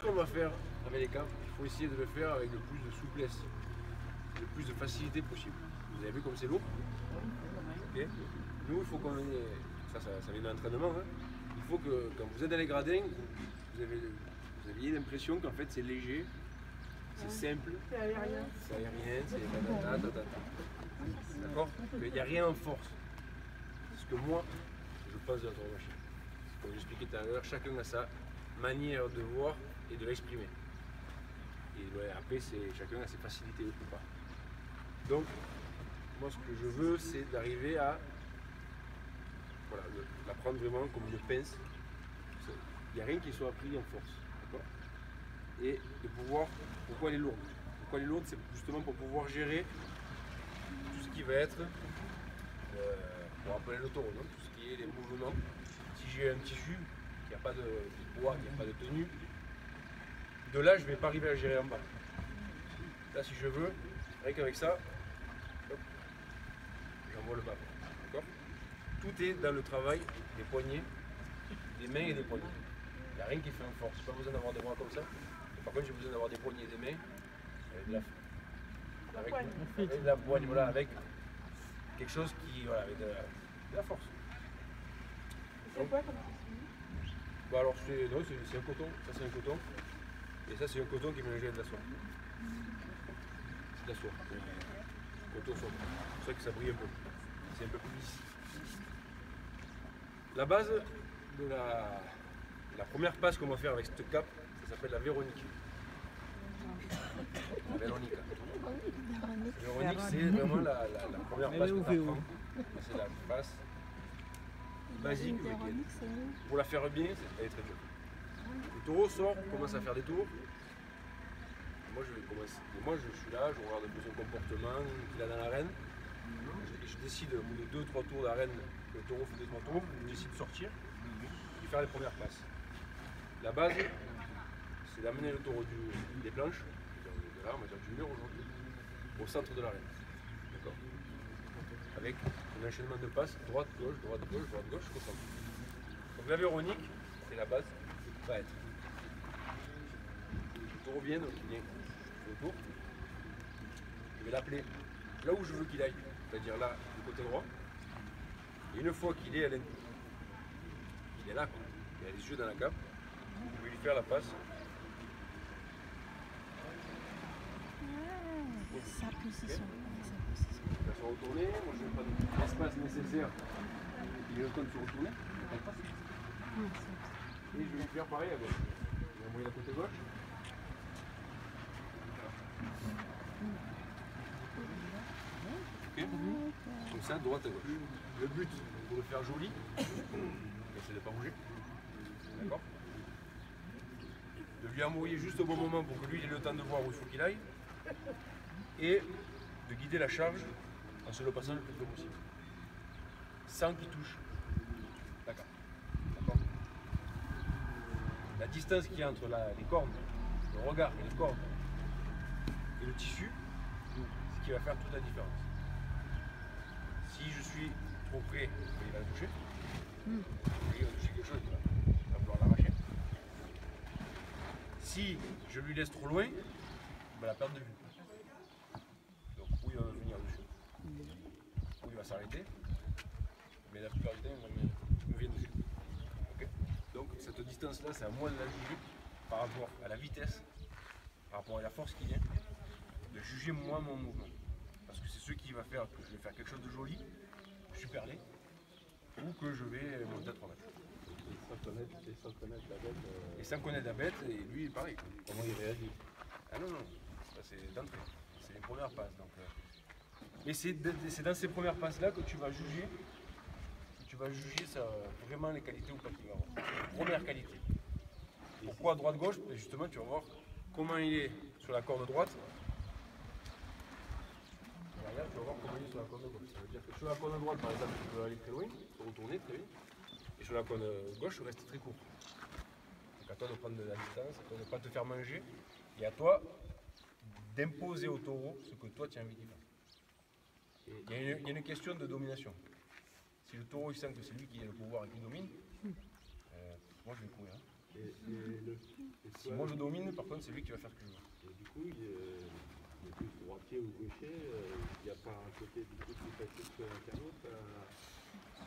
Ce qu'on va faire avec les caps, il faut essayer de le faire avec le plus de souplesse, le plus de facilité possible. Vous avez vu comme c'est lourd? Okay. Nous, il faut qu'on ait, ça vient de l'entraînement, hein. Il faut que quand vous êtes dans les gradins, vous aviez l'impression qu'en fait c'est léger, c'est simple, c'est aérien, c'est tatata. D'accord? Il n'y a rien en force. C'est ce que moi, je pense de la tauromachie. Comme j'expliquais tout à l'heure, chacun a sa manière de voir et de l'exprimer. Et ouais, après, chacun a ses facilités ou pas. Donc, moi, ce que je veux, c'est d'arriver à voilà, la prendre vraiment comme une pince. Il n'y a rien qui soit appris en force. D'accord? Et de pouvoir. Pourquoi elle est lourde? Pourquoi elle est lourde? C'est justement pour pouvoir gérer tout ce qui va être, pour appeler le taureau, non? Tout ce qui est les mouvements. Si j'ai un tissu qui n'a pas de poids, qui n'a pas de tenue, de là je ne vais pas arriver à gérer en bas. Là si je veux, rien qu'avec ça, j'envoie le bas. D'accord? Tout est dans le travail des poignets, des mains et des poignets. Il n'y a rien qui fait en force. Pas besoin d'avoir des bras comme ça. Par contre j'ai besoin d'avoir des poignets et des mains avec de la poigne, voilà, avec quelque chose qui, voilà, avec de la force. C'est quoi comme tissu? Bah alors c'est un coton, ça c'est un coton, et ça c'est un coton qui est mélangé avec de la soie. C'est de la soie, coton soie. C'est pour ça que ça brille un peu, c'est un peu plus lisse. La base de la première passe qu'on va faire avec cette cape, ça s'appelle la Véronique. La Véronica. La Véronique c'est vraiment la première passe que tu apprends. C'est la passe basique. Pour la faire bien, elle est très dure. Le taureau sort, commence à faire des tours. Moi je vais commencer. Moi je suis là, je regarde un peu son comportement qu'il a dans l'arène. Je décide au bout de 2-3 tours d'arène, le taureau fait 2-3 tours, je décide de sortir et faire les premières passes. La base, c'est d'amener le taureau des planches, de là, on va dire du mur aujourd'hui, au centre de l'arène. D'accord? Avec un enchaînement de passes, droite, gauche, droite, gauche, droite, gauche, jusqu'au centre. Donc la Véronique, c'est la base, va être. Le taureau vient, donc il vient autour. Je vais l'appeler là où je veux qu'il aille, c'est-à-dire là, du côté droit. Et une fois qu'il est à l'intérieur, il est là, quoi. Il a les yeux dans la cape, je vais lui faire la passe. Sa position. Il va se retourner, moi je vais pas de l'espace nécessaire. Il est le temps de se retourner. Et je vais lui faire pareil à gauche. Je vais envoyer la côté gauche. Okay. Comme ça, droite à gauche. Le but, pour le faire joli, c'est de ne pas bouger. D'accord? De lui envoyer juste au bon moment pour que lui il ait le temps de voir où il faut qu'il aille. Et de guider la charge en se le passant le plus tôt possible. Sans qu'il touche la cape. D'accord? La distance qu'il y a entre les cornes, le regard et les cornes et le tissu, c'est ce qui va faire toute la différence. Si je suis trop près, il va le toucher. Il va toucher quelque chose, il va vouloir l'arracher. Si je lui laisse trop loin, il va la perdre de vue. Donc où il va venir dessus, où il va s'arrêter, mais la plupart du temps il me vient dessus. Okay? Donc cette distance là c'est à moi de la juger par rapport à la vitesse, par rapport à la force qu'il y a, de juger moi mon mouvement. Parce que c'est ce qui va faire que je vais faire quelque chose de joli, super laid, ou que je vais monter à 3 mètres. Et sans connaître la bête. Et sans connaître la bête, et lui pareil. Comment il réagit? Ah non, ça c'est d'entrée, c'est les premières passes. Donc, mais c'est dans ces premières passes-là que tu vas juger, ça, vraiment les qualités ou pas qu'il va avoir. Première qualité. Pourquoi droite-gauche? Justement, tu vas voir comment il est sur la corde droite. Et regarde, tu vas voir comment il est sur la corde gauche. Ça veut dire que sur la corde droite, par exemple, tu peux aller très loin, tu peux retourner très vite. Et sur la corde gauche, tu restes très court. Donc à toi de prendre de la distance, à toi de ne pas te faire manger. Et à toi d'imposer au taureau ce que toi tu as envie d'y faire. Il y a une question de domination. Si le taureau il sent que c'est lui qui a le pouvoir et qui domine, moi je vais courir. Si moi je domine, par contre, c'est lui qui va faire ce que je veux. Et du coup, il est plus droitier ou gaucher, il n'y a pas un côté du coup plus facile qu'un autre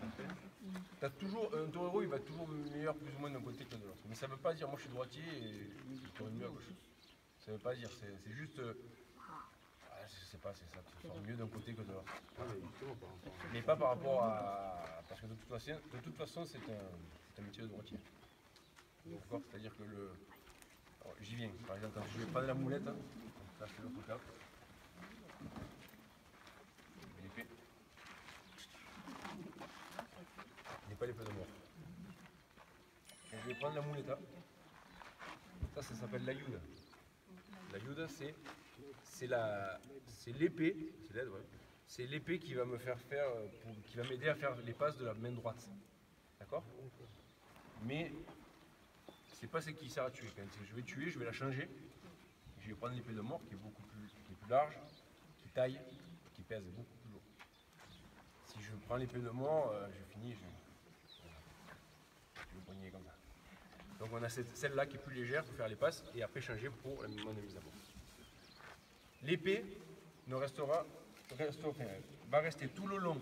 à faire. T'as toujours, un torero, il va toujours meilleur plus ou moins d'un côté que de l'autre. Mais ça veut pas dire, moi je suis droitier et je tourne mieux à gauche. Ça veut pas dire, c'est juste, je sais pas, c'est ça, tu sors mieux d'un côté que de l'autre. Ah, mais justement par rapport à... Mais pas par rapport à, parce que de toute façon c'est un métier de droitier. D'accord. C'est-à-dire que alors, j'y viens, par exemple, quand je vais prendre la moulette, hein, là je fais l'autre cap. L'épée. Il n'est pas l'épée de mort. Quand je vais prendre la mouletta, ça s'appelle l'ayuda. L'ayuda c'est l'épée, c'est l'aide, ouais. C'est l'épée qui va me faire qui va m'aider à faire les passes de la main droite. D'accord? Mais c'est pas ce qui sert à tuer. Quand je vais tuer, je vais la changer. Je vais prendre l'épée de mort qui est qui est plus large, qui taille, qui pèse beaucoup plus lourd. Si je prends l'épée de mort, je finis, je vais me poigner comme ça. Donc on a celle-là qui est plus légère pour faire les passes et après changer pour la main de mise à mort. L'épée va rester tout le long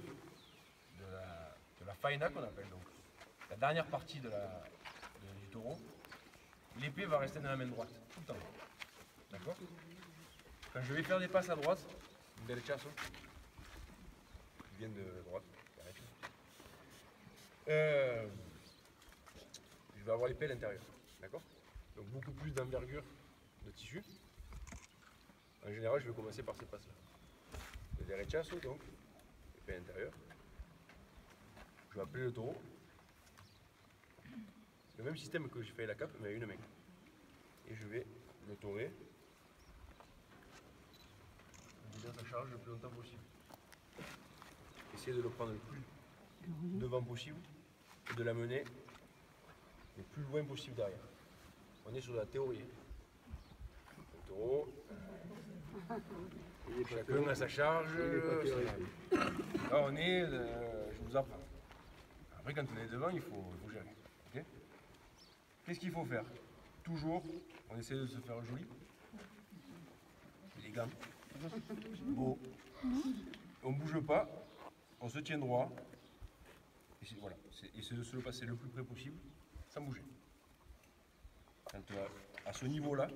de la faina qu'on appelle donc la dernière partie du taureau. L'épée va rester dans la main droite, tout le temps. D'accord? Quand je vais faire des passes à droite, un derechazo, qui viennent de droite, je vais avoir l'épée à l'intérieur. D'accord? Donc beaucoup plus d'envergure de tissu. En général, je vais commencer par ces passes-là. Le derechazo, donc, épée à l'intérieur. Je vais appeler le taureau. Le même système que j'ai fait la cape, mais à une main. Et je vais le taurer. Bien sa charge le plus longtemps possible. Essayer de le prendre le plus devant possible et de l'amener le plus loin possible derrière. On est sur la théorie. Le taureau, chacun a sa charge. Là on est, je vous apprends. Après quand on est devant, il faut gérer. Okay. Qu'est-ce qu'il faut faire? Toujours, on essaie de se faire joli, élégant, beau. On ne bouge pas, on se tient droit. Et voilà, essayer de se le passer le plus près possible, sans bouger. Quand, à ce niveau-là,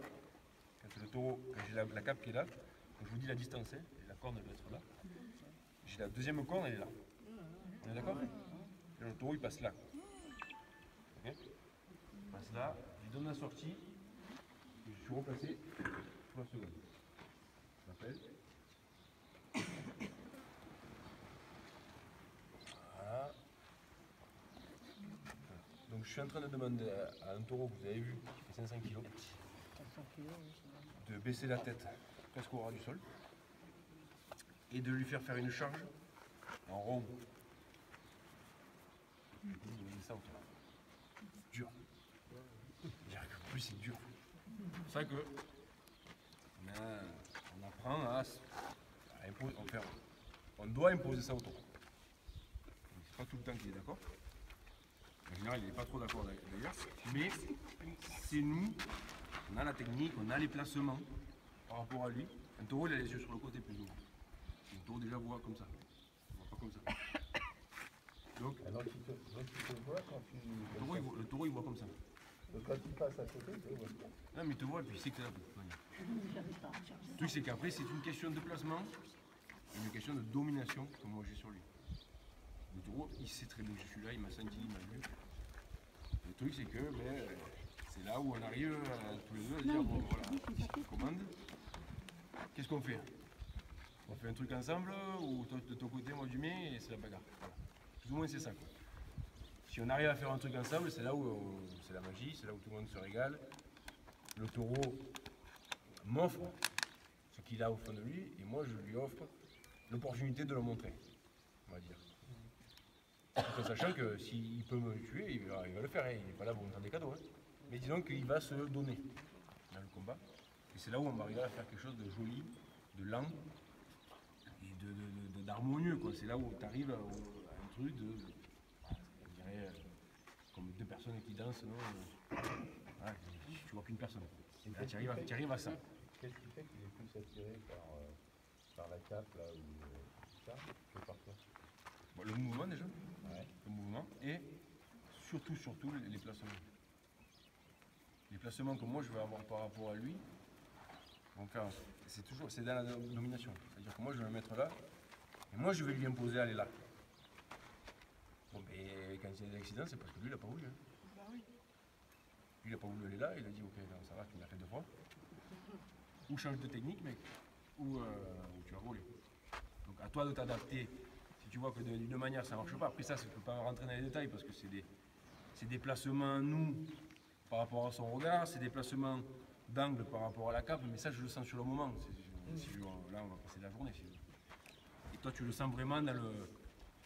quand le taureau, quand j'ai la cape qui est là, je vous dis la distance, hein, la corne doit être là. J'ai la deuxième corne, elle est là. On est d'accord? Et le taureau il passe là. Okay, il passe là, je lui donne la sortie, et je suis replacé 3 secondes. Je m'appelle. Voilà. Donc je suis en train de demander à un taureau que vous avez vu, qui fait 500 kg, de baisser la tête presque au ras du sol et de lui faire une charge en rond. Je vous dis ça autour. Dur. Plus c'est dur. C'est pour ça que on apprend à imposer, on doit imposer ça au taureau. C'est pas tout le temps qu'il est d'accord. En général, il n'est pas trop d'accord d'ailleurs, mais c'est nous, on a la technique, on a les placements par rapport à lui. Un taureau, il a les yeux sur le côté plus ou moins. Un taureau déjà voit comme ça, il voit pas comme ça. Donc, le taureau, il voit comme ça. Donc quand il passe à côté, il voit. Non, mais il te voit et puis il sait que c'est là. Le truc, c'est qu'après, c'est une question de placement, une question de domination que moi j'ai sur lui. Le taureau, il sait très bien que je suis là, il m'a senti, il m'a vu. Le truc, c'est que c'est là où on arrive tous les deux à dire bon, voilà, ici, commande. Qu'est-ce qu'on fait? On fait un truc ensemble, ou toi de ton côté, moi du mien, et c'est la bagarre. Voilà. Plus ou moins, c'est ça, quoi. Si on arrive à faire un truc ensemble, c'est là où c'est la magie, c'est là où tout le monde se régale. Le taureau m'offre ce qu'il a au fond de lui, et moi, je lui offre l'opportunité de le montrer, on va dire. Tout en sachant que s'il peut me tuer, il va le faire, hein. Il n'est pas là pour me faire des cadeaux. Hein. Mais disons qu'il va se donner dans le combat. Et c'est là où on va arriver à faire quelque chose de joli, de lent et d'harmonieux. C'est là où tu arrives à un truc de, je dirais, comme deux personnes qui dansent, non Voilà, tu vois qu'une personne. Là, tu arrives à ça. Qu'est-ce qui fait qu'il est plus attiré par la cape là ou ça que par toi? Bon, le mouvement déjà, Ouais. le mouvement, et surtout les placements. Les placements que moi je vais avoir par rapport à lui, donc c'est dans la domination. C'est-à-dire que moi je vais me mettre là, et moi je vais lui imposer aller là. Bon, mais quand il y a des accidents, c'est parce que lui il n'a pas voulu. Hein. Bah oui. Lui il n'a pas voulu aller là, il a dit ok, non, ça va, tu me l'as fait 2 fois. Ou change de technique, mec, ou tu vas rouler. Donc à toi de t'adapter. Si tu vois que d'une manière ça ne marche pas, après ça, je ne peux pas rentrer dans les détails parce que c'est des placements, nous, par rapport à son regard, c'est des placements d'angle par rapport à la cape, mais ça je le sens sur le moment. Là on va passer la journée. Et toi tu le sens vraiment dans le.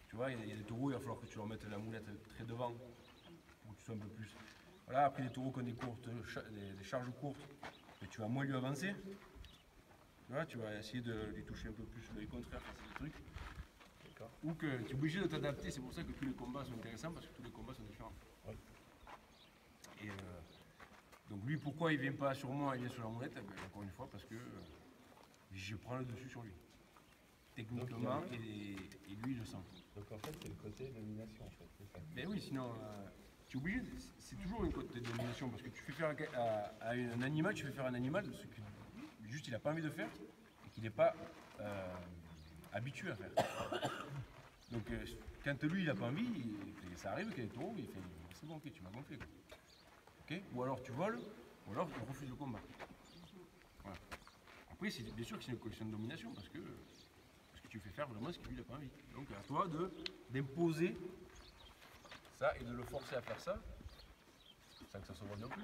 Tu vois, il y a des taureaux, il va falloir que tu leur mettes la moulette très devant pour que tu sois un peu plus. Voilà, après des taureaux qui ont des charges courtes, mais tu vas moins lui avancer. Tu vois, tu vas essayer de lui toucher un peu plus l'œil contraire, c'est des trucs. Ou que tu es obligé de t'adapter, c'est pour ça que tous les combats sont intéressants parce que tous les combats sont différents. Oui. Et donc lui, pourquoi il ne vient pas sur moi, il vient sur la moulette? Encore une fois, parce que je prends le dessus sur lui. Techniquement, et lui, il le sent. Donc en fait, c'est le côté domination, en fait, c'est ça. Mais oui, sinon, tu es obligé, c'est toujours une côté de domination, parce que tu fais faire à un animal, tu fais faire un animal ce que juste il n'a pas envie de faire, et qu'il n'est pas habitué à faire. Donc quand lui, il n'a pas envie, ça arrive qu'il y a des taureaux, il fait, c'est bon, ok, tu m'as gonflé. Okay, ou alors tu voles, ou alors tu refuses le combat. Voilà. Après, bien sûr que c'est une question de domination, parce que tu fais faire vraiment ce que lui n'a pas envie. Donc à toi d'imposer ça et de le forcer à faire ça, sans que ça se voit non plus.